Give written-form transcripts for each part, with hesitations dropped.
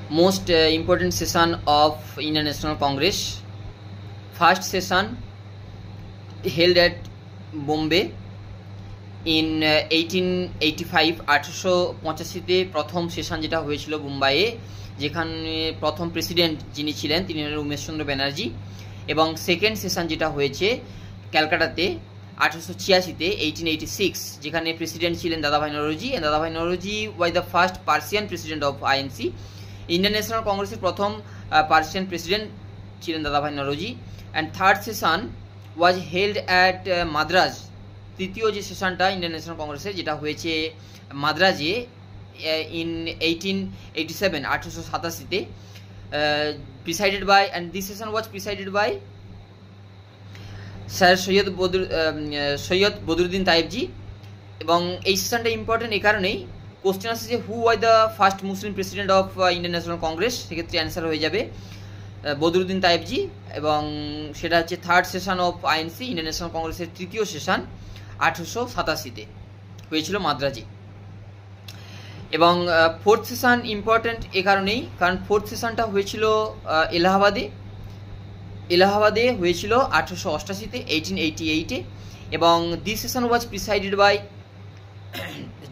most important session of Indian National Congress. First session held at Bombay in 1885 1885 প্রথম session যেটা হয়েছিল মুম্বাইয়ে, যেখানে প্রথম প্রেসিডেন্ট যিনি ছিলেন তিনি হলেন উমেশ চন্দ্র ব্যানার্জি, এবং সেকেন্ড সেশন যেটা হয়েছে ক্যালকাটাতে 1886 1886, যেখানে প্রেসিডেন্ট ছিলেন দাদাভাই নওরোজি, and দাদাভাই নওরোজি ওয়াজ the first Persian president of INC. Indian National কংগ্রেসের প্রথম পার্সিয়ান প্রেসিডেন্ট ছিলেন দাদাভাই Naoroji. And third session was held at Madras. তৃতীয় যে সেশনটা ইন্ডিয়ান ন্যাশনাল কংগ্রেসের যেটা হয়েছে মাদ্রাজে in 1887 1887, presided by, and this session was presided by sir Syed Badruddin Tyabji. এবং এই সেশনটা ইম্পর্টেন্ট এই কারণেই, কোশ্চেন আসছে যে who was the first Muslim president of Indian National Congress, সেক্ষেত্রে অ্যান্সার হয়ে যাবে বদরুদ্দিন তায়েবজি। এবং সেটা হচ্ছে third session of INC, Indian National কংগ্রেসের তৃতীয় সেশন 1887 হয়েছিল মাদ্রাজে। এবং ফোর্থ সেশন ইম্পর্টেন্ট এ কারণেই, কারণ ফোর্থ সেশনটা হয়েছিল এলাহাবাদে হয়েছিল 1888 1888, এবং this session was presided by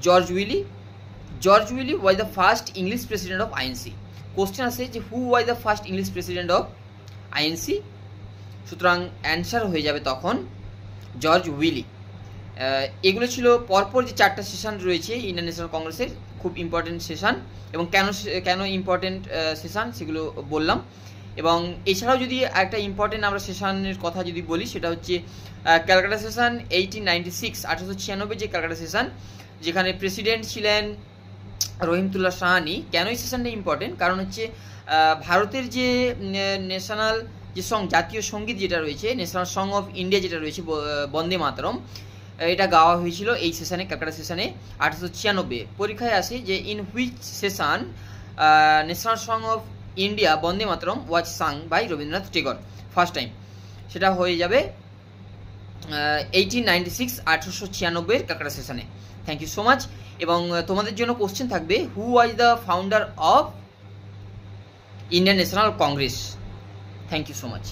George Yule. George Yule was the first English president of INC. Question আছে যে who was the first English president of INC, সুতরাং অ্যান্সার হয়ে যাবে তখন জর্জ উইলি। এগুলো ছিল পরপর যে চারটা সেশন রয়েছে ইন্ডিয়ান ন্যাশনাল কংগ্রেসের, খুব ইম্পর্টেন্ট সেশন, এবং কেন ইম্পর্টেন্ট সেশন সেগুলো বললাম। এবং এছাড়াও যদি একটা ইম্পর্টেন্ট আমরা সেশনের কথা যদি বলি, সেটা হচ্ছে ক্যালকাটা সেশন 1896 1896 যে ক্যালকাটা সেশন, যেখানে প্রেসিডেন্ট ছিলেন রহিমতুল্লাহ সাহানি। কেন এই সেশনটা ইম্পর্টেন্ট? কারণ হচ্ছে ভারতের যে ন্যাশনাল যে জাতীয় সঙ্গীত যেটা রয়েছে, ন্যাশনাল সং অফ ইন্ডিয়া যেটা রয়েছে বন্দে মাতরম, এটা গাওয়া হয়েছিল এই সেশনে, ক্যালকাটা সেশনে 1896। পরীক্ষায় আসে যে in which session national song of India Vande Mataram was sung by Rabindranath Tagore first time, সেটা হয়ে যাবে 1896 1896 ক্যালকাটা সেশনে। Thank you so much. এবং তোমাদের জন্য কোশ্চেন থাকবে who was the founder of Indian National Congress. Thank you so much.